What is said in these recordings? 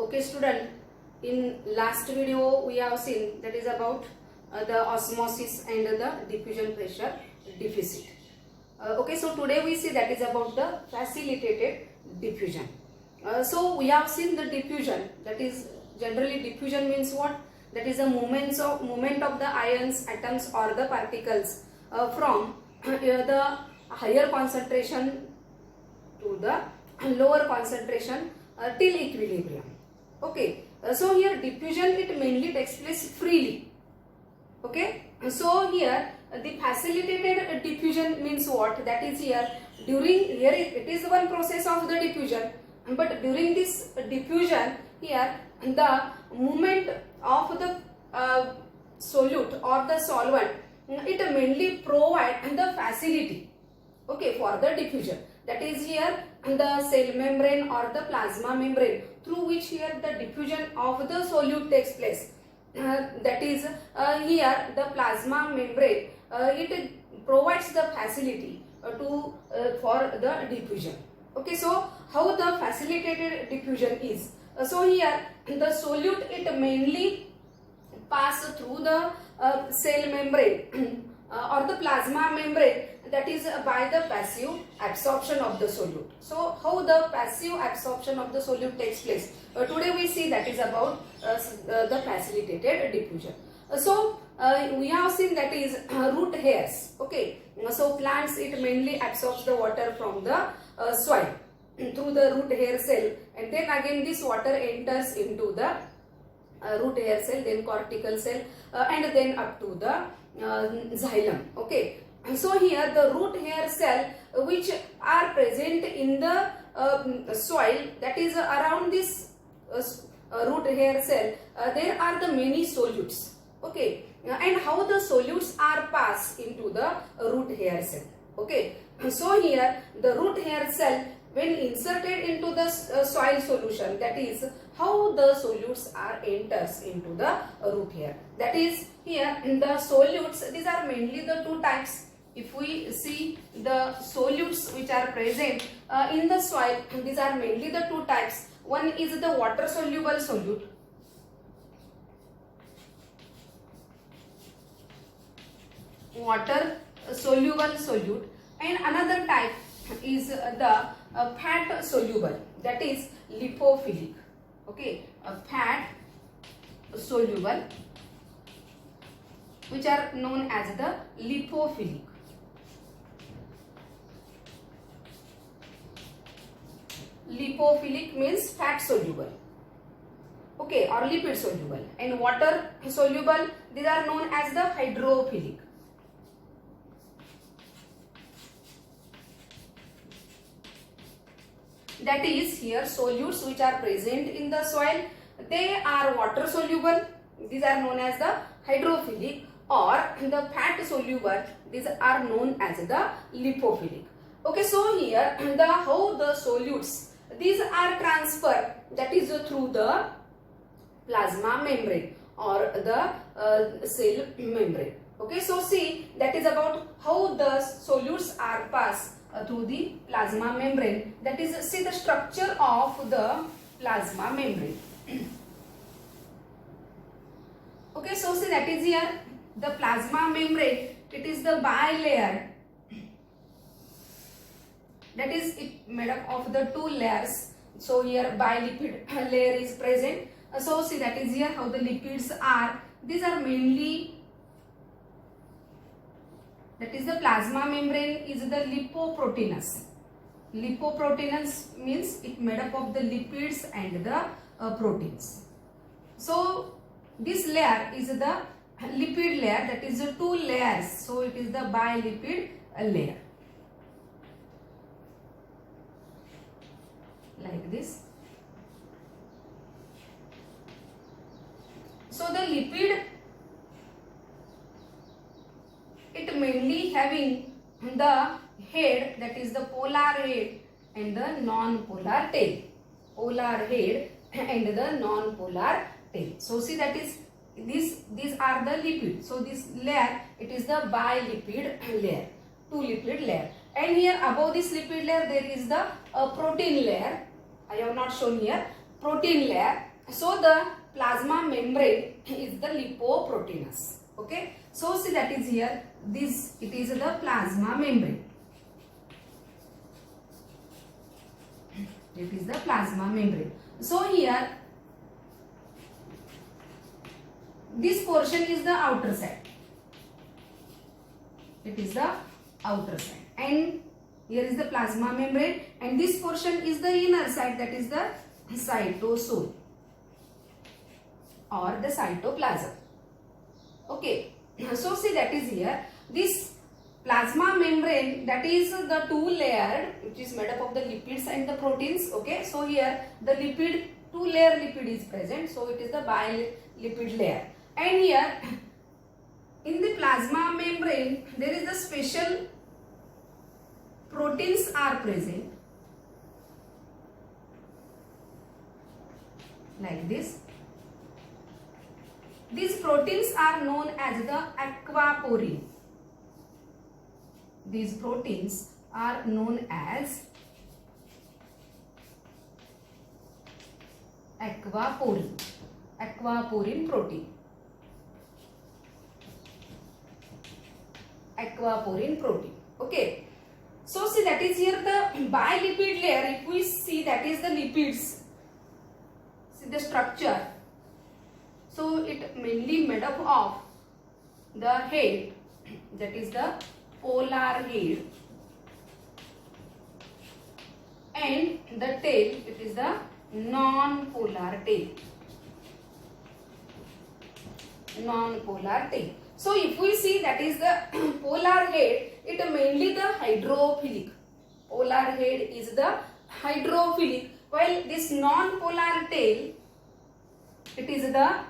Okay student, in last video we have seen that is about the osmosis and the diffusion pressure deficit. Okay, so today we see that is about the facilitated diffusion. So we have seen the diffusion, that is generally diffusion means what? That is a movement of the ions, atoms or the particles from the higher concentration to the lower concentration till equilibrium. Okay, so here diffusion it mainly takes place freely. Okay, so here the facilitated diffusion means what? That is here it is one process of the diffusion, but during this diffusion here the movement of the solute or the solvent it mainly provide the facility, okay, for the diffusion. That is here the cell membrane or the plasma membrane through which here the diffusion of the solute takes place. That is here the plasma membrane it provides the facility for the diffusion. Okay, so how the facilitated diffusion is? So here the solute it mainly pass through the cell membrane or the plasma membrane, that is by the passive absorption of the solute. So how the passive absorption of the solute takes place? Today we see that is about the facilitated diffusion. So we have seen that is root hairs. Okay, so plants it mainly absorbs the water from the soil through the root hair cell, and then again this water enters into the root hair cell, then cortical cell, and then up to the xylem. Okay, so here the root hair cell which are present in the soil, that is around this root hair cell there are the many solutes. Okay, and how the solutes are passed into the root hair cell. Okay, so here the root hair cell when inserted into the soil solution, that is how the solutes are enters into the root hair. That is here in the solutes, these are mainly the two types. If we see the solutes which are present in the soil, these are mainly the two types. One is the water soluble solute, and another type is the fat soluble, that is lipophilic. Okay, fat soluble which are known as the lipophilic. Lipophilic means fat soluble, okay, or lipid soluble, and water soluble, these are known as the hydrophilic. That is here solutes which are present in the soil, they are water soluble, these are known as the hydrophilic, or the fat soluble, these are known as the lipophilic. Okay, so here the how the solutes these are transferred, that is through the plasma membrane or the cell membrane. Okay, so see that is about how the solutes are passed through the plasma membrane. That is, see the structure of the plasma membrane. Okay, so see that is here the plasma membrane, it is the bilayer, that is it made up of the two layers. So here bilipid layer is present. So see that is here how the lipids are, these are mainly, that is the plasma membrane is the lipoproteinous. Lipoproteinous means it made up of the lipids and the proteins. So this layer is the lipid layer, that is the two layers. So it is the bilipid layer. Like this. So the lipid it mainly having the head, that is the polar head and the non-polar tail. Polar head and the non-polar tail. So see that is these are the lipid. So this layer it is the bilipid layer, two lipid layer, and here above this lipid layer there is the protein layer. I have not shown here protein layer, So the plasma membrane is the lipoproteinous. Okay, so see that is here, this it is the plasma membrane. It is the plasma membrane. So here this portion is the outer side. It is the outer side, and here is the plasma membrane, and this portion is the inner side, that is the cytosol or the cytoplasm. Okay, so see that is here, this plasma membrane, that is the two layered, which is made up of the lipids and the proteins. Okay, so here the lipid, two layer lipid is present, so it is the bilipid layer. And here in the plasma membrane there is the special proteins are present like this. These proteins are known as the aquaporin. These proteins are known as aquaporin. Aquaporin protein. Aquaporin protein. Okay. So see that is here the bilipid layer. If we see, that is the lipids. See the structure. So it mainly made up of the head, that is the polar head, and the tail, it is the non-polar tail. Non-polar tail. So if we see, that is the polar head, it mainly the hydrophilic. Polar head is the hydrophilic, while this non-polar tail, it is the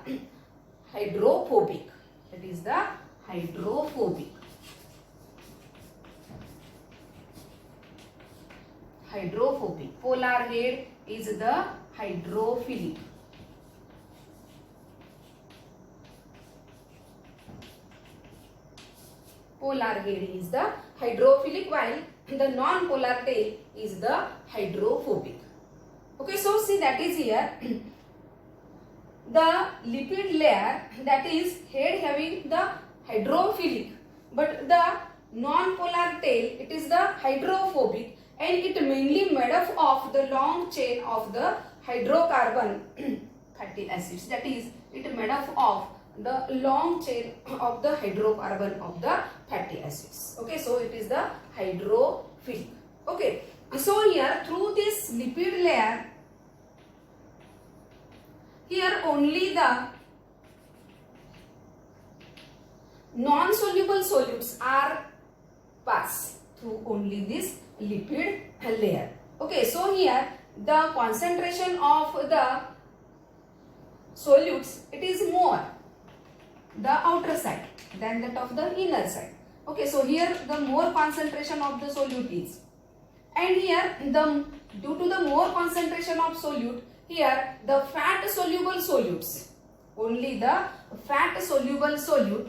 hydrophobic. It is the hydrophobic. Hydrophobic. Polar head is the hydrophilic. Polar head is the hydrophilic, while the non-polar tail is the hydrophobic. Okay, so see that is here the lipid layer, that is head having the hydrophilic, but the non-polar tail, it is the hydrophobic, and it mainly made up of the long chain of the hydrocarbon fatty acids, that is it made up of the long chain of the hydrocarbon of the fatty acids. Okay, so it is the hydrophilic. Okay, so here through this lipid layer, here only the non-soluble solutes are pass through only this lipid layer. Okay, so here the concentration of the solutes, it is more the outer side than that of the inner side. Okay, so here the more concentration of the solute is, and here the due to the more concentration of solute, here the fat soluble solutes, only the fat soluble solute,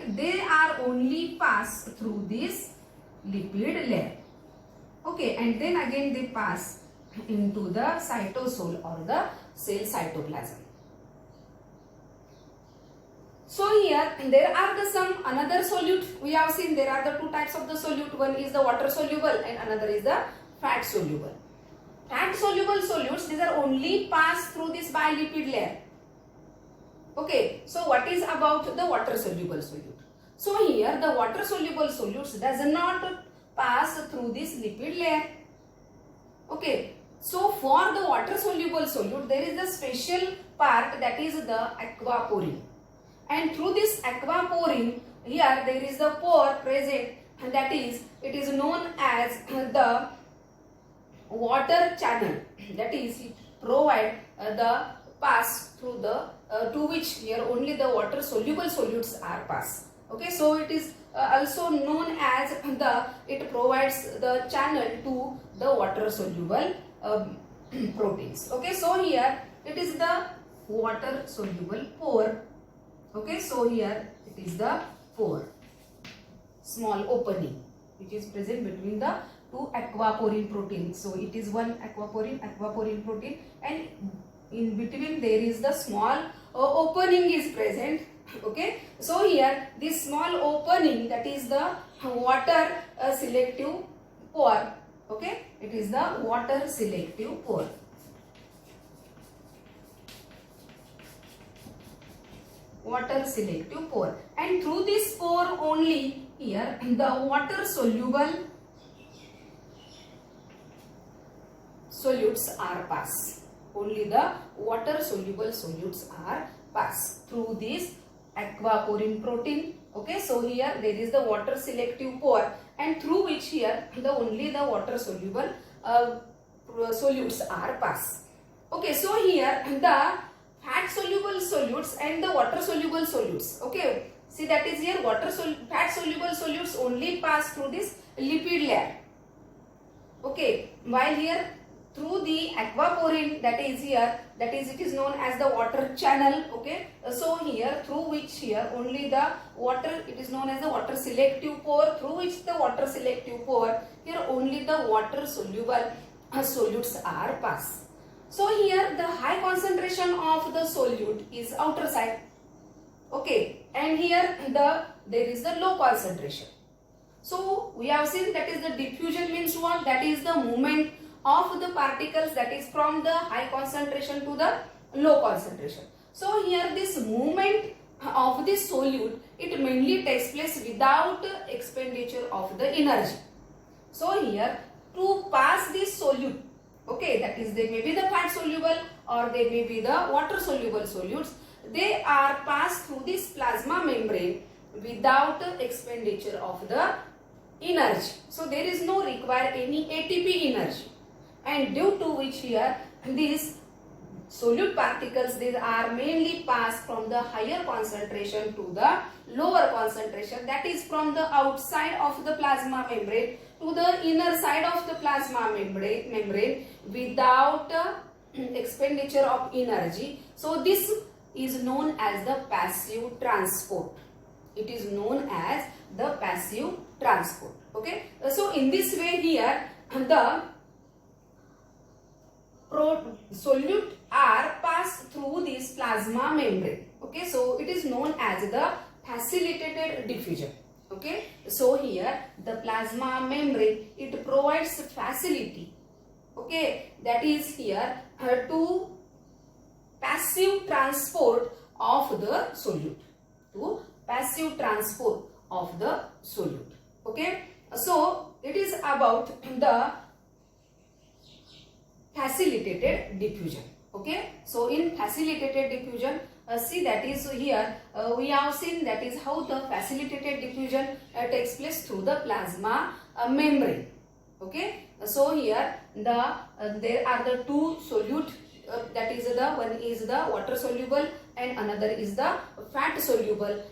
they are only pass through this lipid layer. Okay, and then again they pass into the cytosol or the cell cytoplasm. So here there are some another solute. We have seen there are the two types of the solute. One is the water soluble and another is the fat soluble. Fat soluble solutes, these are only pass through this bilipid layer. Okay, so what is about the water soluble solute? So here the water soluble solutes does not pass through this lipid layer. Okay, so for the water soluble solute there is a special part, that is the aquaporin. And through this aquaporin, here there is the pore present, and that is, it is known as the water channel, that is it provide the pass through the to which here only the water soluble solutes are pass. Okay, so it is also known as it provides the channel to the water soluble proteins. Okay, so here it is the water soluble pore. Okay, so here it is the pore, small opening which is present between the to aquaporin protein. So it is one aquaporin protein, and in between there is the small opening is present. Okay, so here this small opening, that is the water selective pore. Okay, it is the water selective pore. Water selective pore, and through this pore only here the water soluble solutes are pass. Only the water soluble solutes are pass through this aquaporin protein. Okay, so here there is the water selective pore, and through which here the only the water soluble solutes are pass. Okay, so here the fat soluble solutes and the water soluble solutes. Okay, see that is here fat soluble solutes only pass through this lipid layer. Okay, while here through the aquaporin, that is here, that is it is known as the water channel. Okay, so here through which here only the water, it is known as the water selective pore, through which the water selective pore, here only the water soluble solutes are pass. So here the high concentration of the solute is outer side. Okay, and here there is the low concentration. So we have seen that is the diffusion means what? That is the movement of the particles, that is from the high concentration to the low concentration. So here this movement of the solute, it mainly takes place without expenditure of the energy. So here to pass this solute, okay, that is they may be the fat soluble or they may be the water soluble solutes, they are passed through this plasma membrane without expenditure of the energy. So there is no require any ATP energy, and due to which here these solute particles, they are mainly passed from the higher concentration to the lower concentration, that is from the outside of the plasma membrane to the inner side of the plasma membrane without expenditure of energy. So this is known as the passive transport. It is known as the passive transport. Okay, so in this way here the solute are passed through this plasma membrane. Okay, so it is known as the facilitated diffusion. Okay, so here the plasma membrane, it provides facility. Okay, that is here to passive transport of the solute, to passive transport of the solute. Okay, so it is about the facilitated diffusion. Okay, so in facilitated diffusion, see that is here we have seen that is how the facilitated diffusion takes place through the plasma membrane. Okay, so here there are the two solute, that is the one is the water soluble and another is the fat soluble.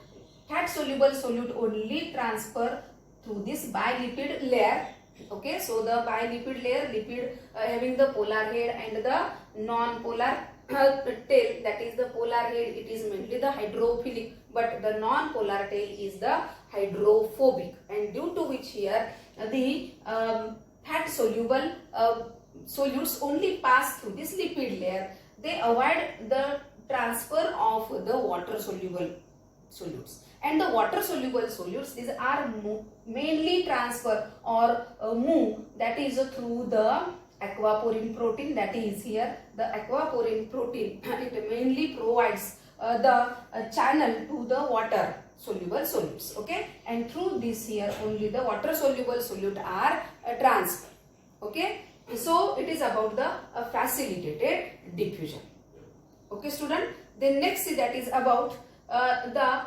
Fat soluble solute only transfer through this bilipid layer. Okay, so the bilipid layer, lipid having the polar head and the non-polar tail, that is the polar head, it is mainly the hydrophilic, but the non-polar tail is the hydrophobic, and due to which here the fat soluble solutes only pass through this lipid layer. They avoid the transfer of the water soluble solutes, and the water soluble solutes, these are mainly transfer or move, that is through the aquaporin protein, that is here the aquaporin protein, it mainly provides the channel to the water soluble solutes. Okay, and through this here only the water soluble solute are transferred. Okay, so it is about the facilitated diffusion. Okay student, then next that is about the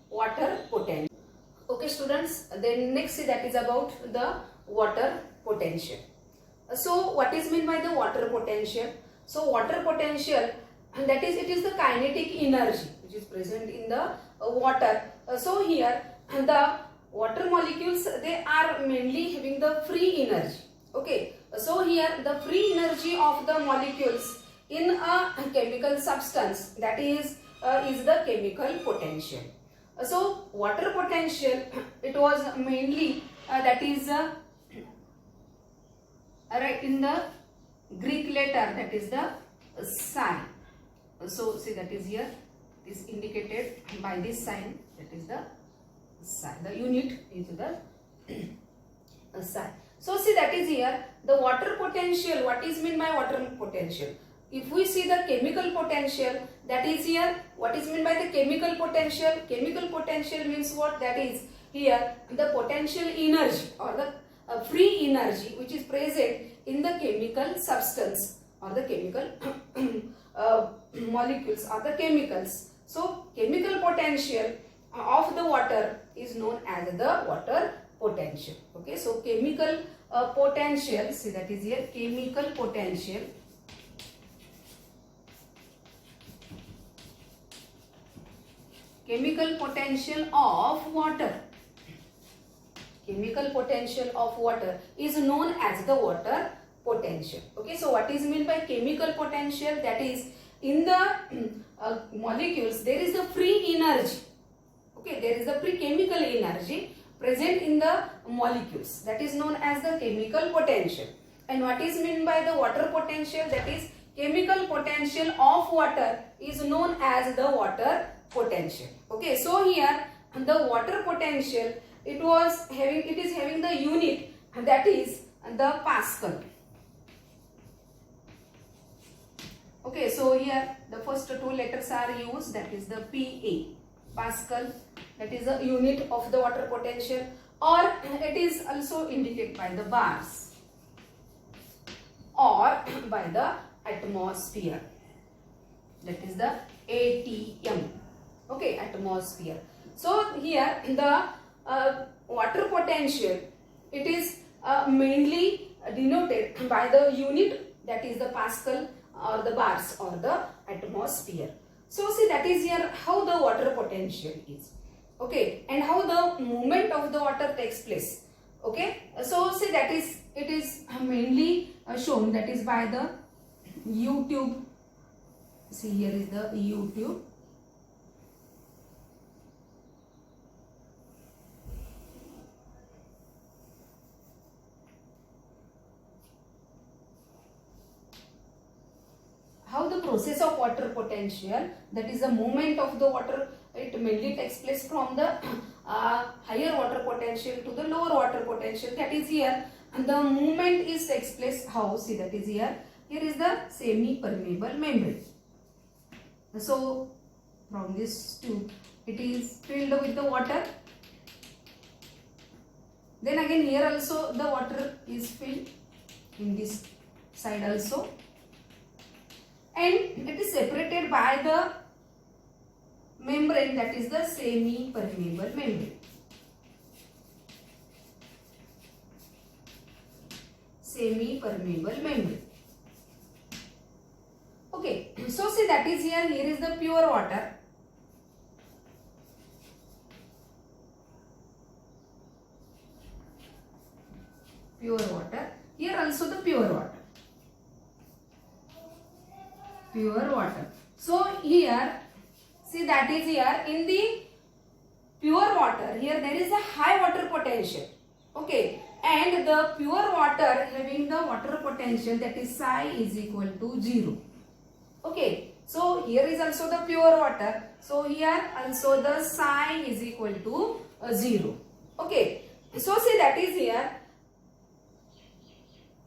water potential. Okay students, then next that is about the water potential. So what is meant by the water potential? So water potential, that is it is the kinetic energy which is present in the water. So here the water molecules, they are mainly having the free energy. Okay, so here the free energy of the molecules in a chemical substance, that is the chemical potential. So water potential, it was mainly that is Alright, in the Greek letter, that is the psi. So see, that is here, it is indicated by this sign, that is the psi. The unit is the psi. So see, that is here the water potential. What is meant by water potential? If we see the chemical potential, that is here, what is meant by the chemical potential? Chemical potential means what? That is here the potential energy or the free energy which is present in the chemical substance or the chemical molecules or the chemicals. So chemical potential of the water is known as the water potential. Okay, so chemical potential, see, that is here chemical potential. Chemical potential of water. Chemical potential of water is known as the water potential. Okay, so what is meant by chemical potential? That is in the molecules there is the free energy. Okay, there is the free chemical energy present in the molecules, that is known as the chemical potential. And what is meant by the water potential? That is chemical potential of water is known as the water potential. Okay, so here the water potential, it is having the unit, that is the Pascal. Okay, so here the first two letters are used, that is the PA, Pascal, that is the unit of the water potential, or it is also indicated by the bars or by the atmosphere, that is the ATM. Okay, atmosphere. So here the water potential, it is mainly denoted by the unit, that is the Pascal or the bars or the atmosphere. So see, that is here how the water potential is. Okay, and how the movement of the water takes place. Okay, so see, that is, it is mainly shown, that is by the U-tube. See, here is the U-tube. How the process of water potential, that is the movement of the water, it mainly takes place from the higher water potential to the lower water potential, that is here. And the movement is takes place how? See, that is here. Here is the semi-permeable membrane. So from this tube, it is filled with the water. Then again here also the water is filled in this side also. And it is separated by the membrane, that is the semi-permeable membrane. Semi-permeable membrane. Okay, so see, that is here, here is the pure water. Pure water. Here also the pure water. Pure water. So here, see, that is here in the pure water, here there is a high water potential. Okay, and the pure water having the water potential, that is psi is equal to 0. Okay, so here is also the pure water. So here also the psi is equal to 0. Okay, so see, that is here,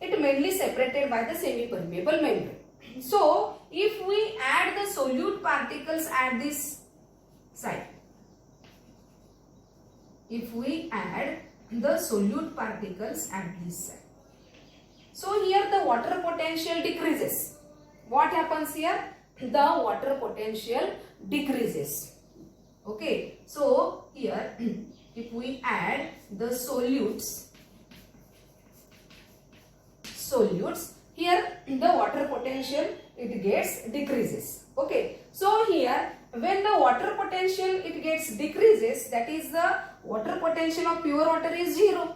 it mainly separated by the semi-permeable membrane. So if we add the solute particles at this side, if we add the solute particles at this side, so here the water potential decreases. What happens here? The water potential decreases. Okay, so here if we add the solutes, here the water potential, it gets decreases. Okay, so here when the water potential it gets decreases, that is the water potential of pure water is 0.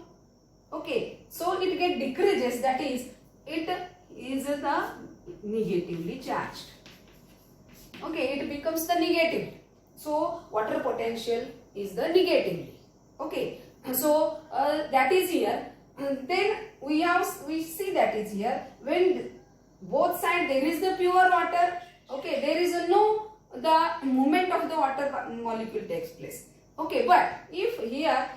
Okay, so it get decreases, that is it is the negatively charged. Okay, it becomes the negative. So water potential is the negatively. Okay, so that is here then we see that is here when both side there is the pure water. Okay, there is no the movement of the water molecule takes place. Okay, but if here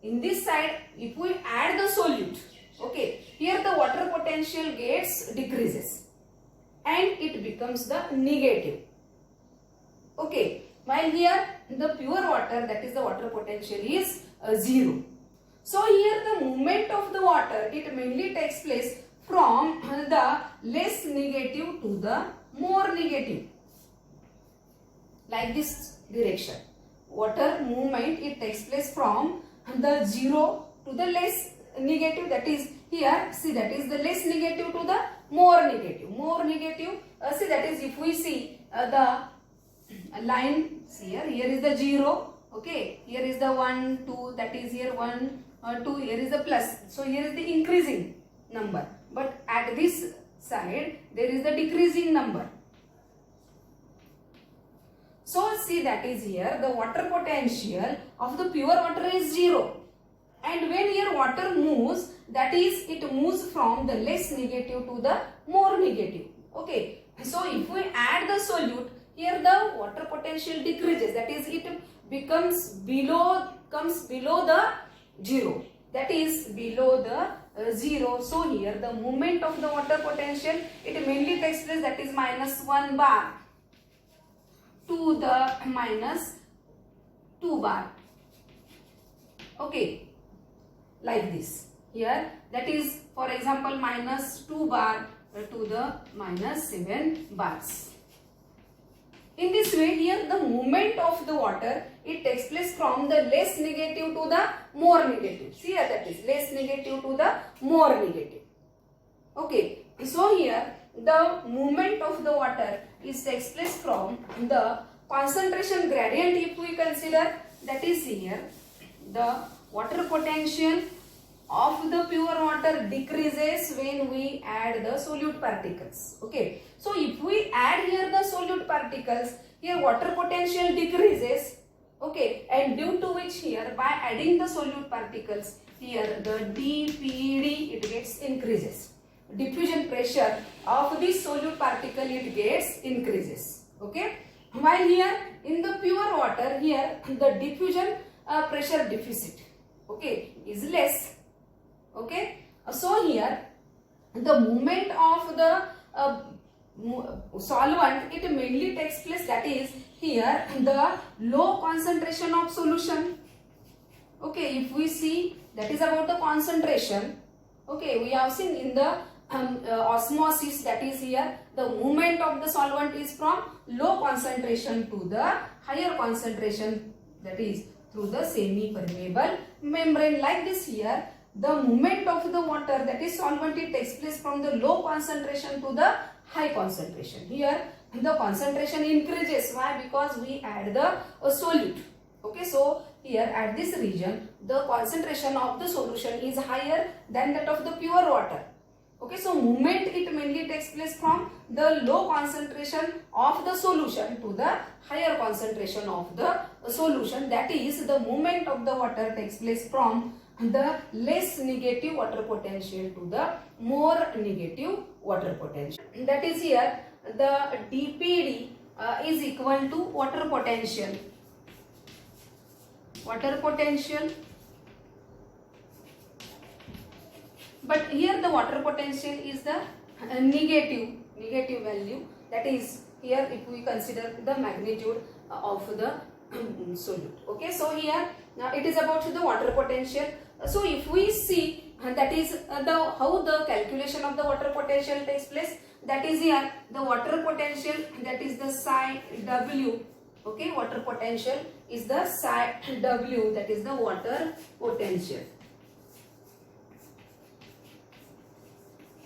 in this side if we add the solute, okay, here the water potential gets decreases and it becomes the negative. Okay, while here the pure water, that is the water potential, is 0. So here the movement of the water, it mainly takes place from the less negative to the more negative, like this direction. Water movement, it takes place from the 0 to the less negative, that is here, see, that is the less negative to the more negative. More negative, see, that is if we see the line here is the 0, okay, here is the 1 2, that is here 1 2, here is the plus, so here is the increasing number, but at this side there is the decreasing number. So see, that is here the water potential of the pure water is 0, and when here water moves, that is it moves from the less negative to the more negative. Okay, so if we add the solute, here the water potential decreases, that is it comes below the 0, that is below the 0. So here the movement of the water potential, it mainly takes place, that is -1 bar to the -2 bar. Okay, like this here, that is for example -2 bar to the -7 bars. In this way, here the movement of the water, it takes place from the less negative to the more negative. See here, that is less negative to the more negative. Okay, so here the movement of the water takes place from the concentration gradient. If we consider, that is here the water potential of the pure water decreases when we add the solute particles. Okay, so if we add here the solute particles, here water potential decreases. Okay, and due to which here by adding the solute particles, here the dPd it gets increases. Diffusion pressure of this solute particle it gets increases. Okay, while here in the pure water, here the diffusion pressure deficit, okay, is less. Okay, so here the movement of the solvent, it mainly takes place, that is here the low concentration of solution. Okay, if we see, that is about the concentration. Okay, we have seen in the osmosis, that is here the movement of the solvent is from low concentration to the higher concentration, that is through the semi-permeable membrane. Like this here, the movement of the water, that is solvent, it takes place from the low concentration to the high concentration. Here the concentration increases. Why? Because we add the solute. Okay, so here at this region the concentration of the solution is higher than that of the pure water. Okay, so movement it mainly takes place from the low concentration of the solution to the higher concentration of the solution, that is the movement of the water takes place from the less negative water potential to the more negative water potential. That is here the dPd is equal to water potential. Water potential, but here the water potential is the negative value, that is here if we consider the magnitude of the solute. Okay, so here now it is about the water potential. So if we see, that is how the calculation of the water potential takes place, that is here the water potential, that is the psi W. Okay, water potential is the psi W, that is the water potential.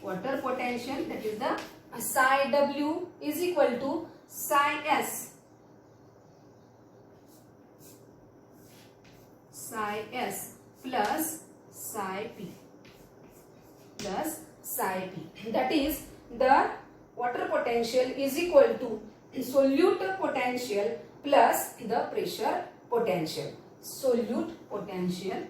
Water potential, that is the psi W is equal to psi S. Psi S plus psi P plus psi P. That is the water potential is equal to solute potential plus the pressure potential. Solute potential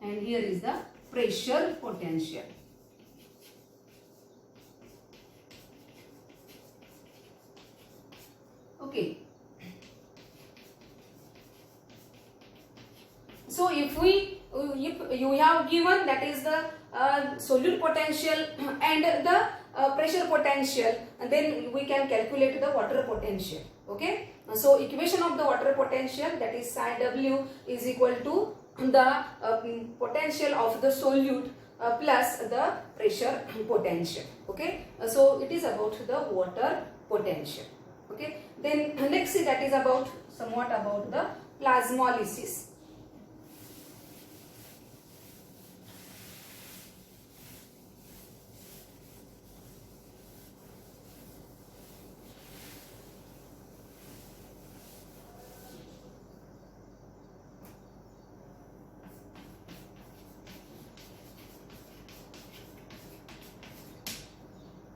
and here is the pressure potential. Okay. So if you have given that is the solute potential and the pressure potential, and then we can calculate the water potential. Okay. So equation of the water potential, that is psi W is equal to the potential of the solute plus the pressure potential. Okay. So it is about the water potential. Okay. Then next that is about somewhat about the plasmolysis.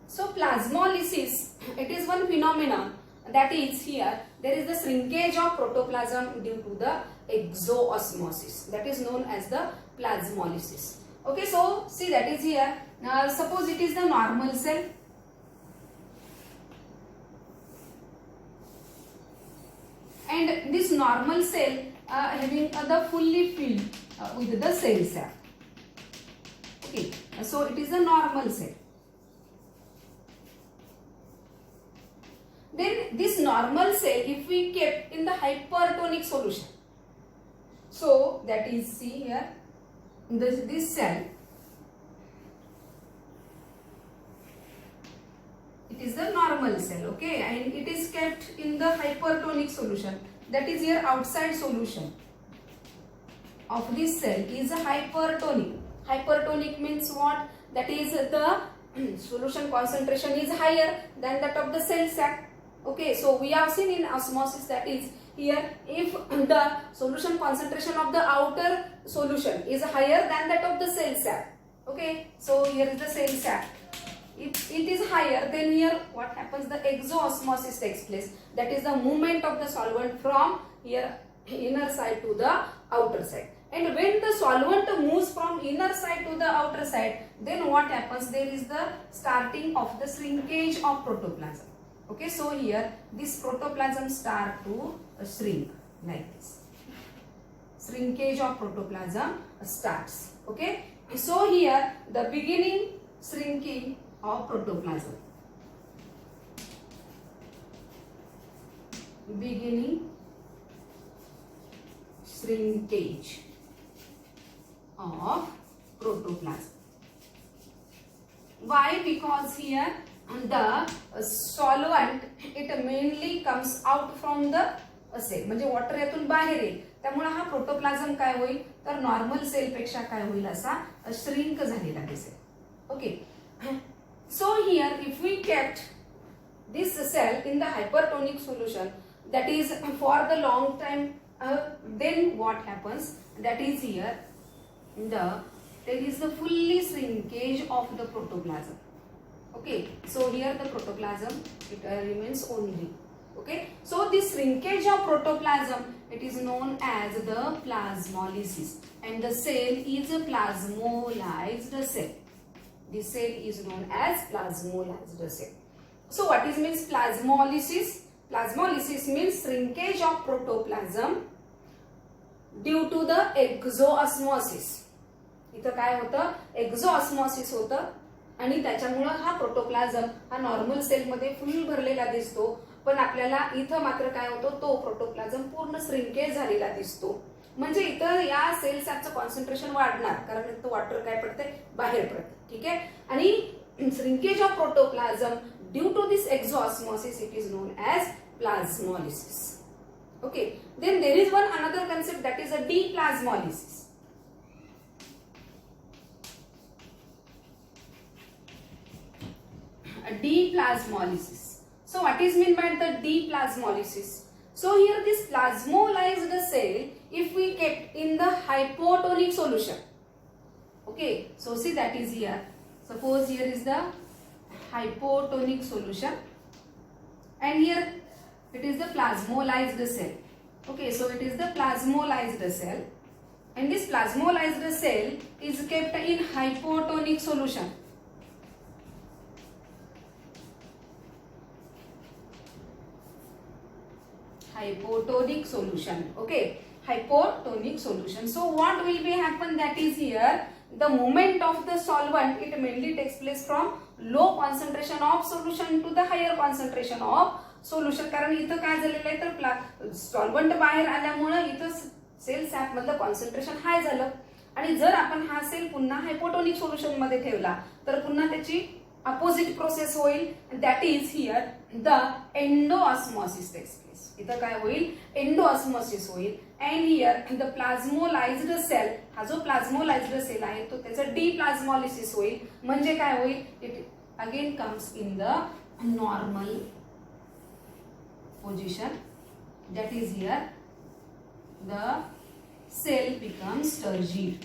So plasmolysis, it is one phenomenon, that is here there is the shrinkage of protoplasm due to the exoosmosis, that is known as the plasmolysis. Okay, so see that is here. Now suppose it is the normal cell. And this normal cell having the fully filled with the cell sac. Okay, so it is the normal cell. Then this normal cell, if we kept in the hypertonic solution, so that is, see here, this cell, it is the normal cell, okay, and it is kept in the hypertonic solution, that is here outside solution of this cell is a hypertonic. Hypertonic means what? That is the solution concentration is higher than that of the cell sac. Okay, so we have seen in osmosis that is here, if the solution concentration of the outer solution is higher than that of the cell sac. Okay, so here is the cell sac. If it is higher, then here what happens? The exoosmosis takes place. That is the movement of the solvent from here inner side to the outer side. And when the solvent moves from inner side to the outer side, then what happens? There is the starting of the shrinkage of protoplasm. Okay, so here this protoplasm start to shrink like this. Shrinkage of protoplasm starts. Okay, so here the beginning shrinking of protoplasm. Beginning shrinkage of protoplasm. Why? Because here the solvent it mainly comes out from the cell, म्हणजे water यातून बाहेर येईल, त्यामुळे हा प्रोटोप्लाझम काय होईल तर normal cell पेक्षा काय होईल असा श्रिंक झालेला दिसेल. Okay, so here if we kept this cell in the hypertonic solution, that is for the long time, then what happens? That is here there is the fully shrinkage of the protoplasm. Okay, so here the protoplasm it remains only. Okay, so this shrinkage of protoplasm it is known as the plasmolysis, and the cell is a plasmolysed cell. This cell is known as plasmolysed cell. So what is means plasmolysis? Plasmolysis means shrinkage of protoplasm due to the exoosmosis. इथं काय होतं? एक्झोऑस्मॉसिस होतं आणि त्याच्यामुळे हा प्रोटोप्लाझम हा normal cell मध्ये full भरलेला दिसतो, पण आपल्याला इथं मात्र काय होतो? तो प्रोटोप्लाझम पूर्ण श्रिंकेज झालेला दिसतो. म्हणजे इथं या सेल सॅकचं कॉन्सन्ट्रेशन वाढणार, कारण इथं वॉटर काय पडते? बाहेर पडते. ठीक आहे, आणि shrinkage of protoplasm due to this exoosmosis it is known as plasmolysis. Okay, then there is one another concept, that is a deplasmolysis. A deplasmolysis. So what is meant by the deplasmolysis? So here this plasmolysed cell, if we kept in the hypotonic solution, okay, so see that is here, suppose here is the hypotonic solution and here it is the plasmolysed cell. Okay, so it is the plasmolysed cell and this plasmolized cell is kept in hypotonic solution. Hypotonic solution. Okay, hypotonic solution. So what will be happen, that is here the movement of the solvent, it mainly takes place from low concentration of solution to the higher concentration of solution. कारण इथं काय झालेलं आहे तर solvent बाहेर आल्यामुळे इथं cell SAP मधलं कॉन्सन्ट्रेशन हाय झालं आणि जर आपण हा सेल पुन्हा हायपोटोनिक सोल्युशन मध्ये ठेवला तर पुन्हा त्याची अपोजिट प्रोसेस होईल, that is here the endosmosis takes place. इथं काय होईल, एंडोऑस्मोसिस होईल. And here the plasmolysed cell, हा जो प्लाझ्मोलाइज्ड सेल आहे तो त्याचं डीप्लाझ्मोलिसिस होईल. म्हणजे काय होईल, it again comes in the normal position, that is here the cell becomes turgid.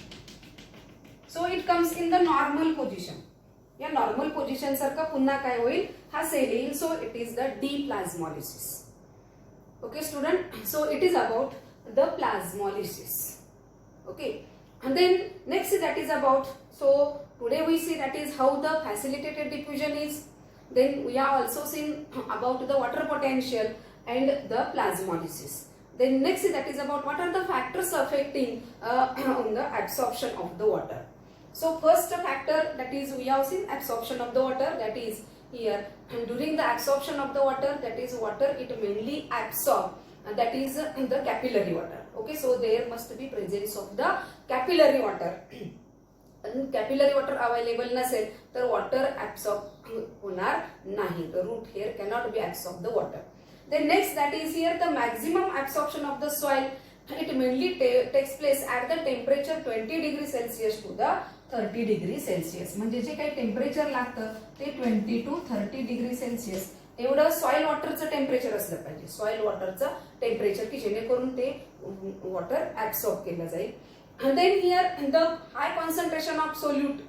So it comes in the normal position. या नॉर्मल पोझिशन सारखा पुन्हा काय होईल, हा सेल येईल. So it is the deplasmolysis. Okay student, so it is about the plasmolysis. Okay, and then next that is about, so today we see that is how the facilitated diffusion is. Then we are also seen about the water potential and the plasmolysis. Then next that is about what are the factors affecting on the absorption of the water. So first factor, that is we have seen absorption of the water, that is here, and during the absorption of the water, that is water it mainly absorb, that is the capillary water. Okay, so there must be presence of the capillary water. And capillary water available नसेल तर water absorb होणार नाही, the root here cannot be absorb the water. Then next that is here the maximum absorption of the soil, it mainly takes place at the temperature 20 degree Celsius to the 30 degree Celsius. म्हणजे जे काही temperature लागतं ते 20 to 30 degree Celsius एवढं soil वॉटरचं temperature असलं पाहिजे. Soil वॉटरचं temperature की जेणेकरून ते वॉटर ऍब्सॉर्ब केलं जाईल. And then here the high concentration of solute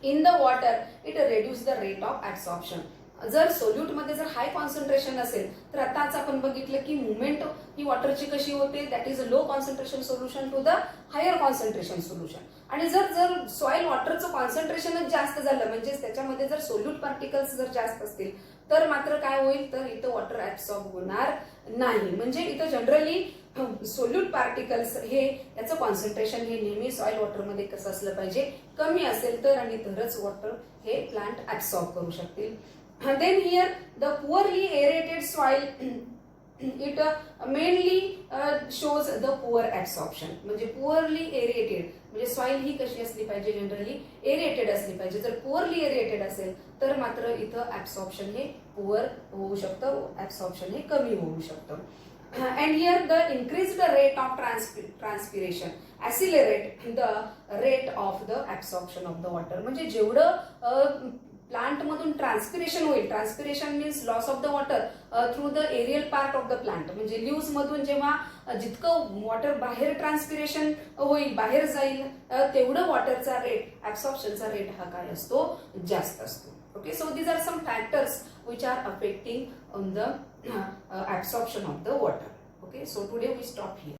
in the water, it reduce the rate of absorption. जर सोल्यूट मध्ये जर हाय कॉन्सन्ट्रेशन असेल तर आताच आपण बघितलं की मुवमेंट ही वॉटरची कशी होते, that is low concentration solution to the higher concentration solution. आणि जर सॉइल वॉटरचं कॉन्सन्ट्रेशनच जास्त झालं, म्हणजे त्याच्यामध्ये जर सोल्यूट पार्टिकल्स जर जास्त असतील तर मात्र काय होईल, तर इथं वॉटर ऍब्सॉर्ब होणार नाही. म्हणजे इथं जनरली सोल्यूट पार्टिकल्स हे याचं कॉन्सन्ट्रेशन हे नेहमी सॉइल वॉटरमध्ये कसं असलं पाहिजे, कमी असेल तर, आणि तरच वॉटर हे प्लांट ऍब्सॉर्ब करू शकतील. And then here the poorly aerated soil, it mainly shows the poor absorption. म्हणजे poorly aerated म्हणजे सॉइल ही कशी असली पाहिजे, जनरली एरेटेड असली पाहिजे. जर poorly aerated असेल तर मात्र इथं ऍब्सॉर्प्शन हे पुअर होऊ शकतं, ऍब्सॉर्प्शन हे कमी होऊ शकतं. And here the increased rate of transpiration accelerate the rate of the absorption of the water. म्हणजे जेवढं प्लांट मधून ट्रान्सपिरेशन होईल, transpiration means loss of the water through the aerial part of the plant. म्हणजे leaves मधून जेव्हा जितकं water बाहेर transpiration होईल, बाहेर जाईल, तेवढं वॉटरचा रेट, ऍब्सॉर्प्शनचा रेट हा काय असतो, जास्त असतो. Okay, so these are some factors which are affecting on the absorption of the water. Okay, so today we stop here.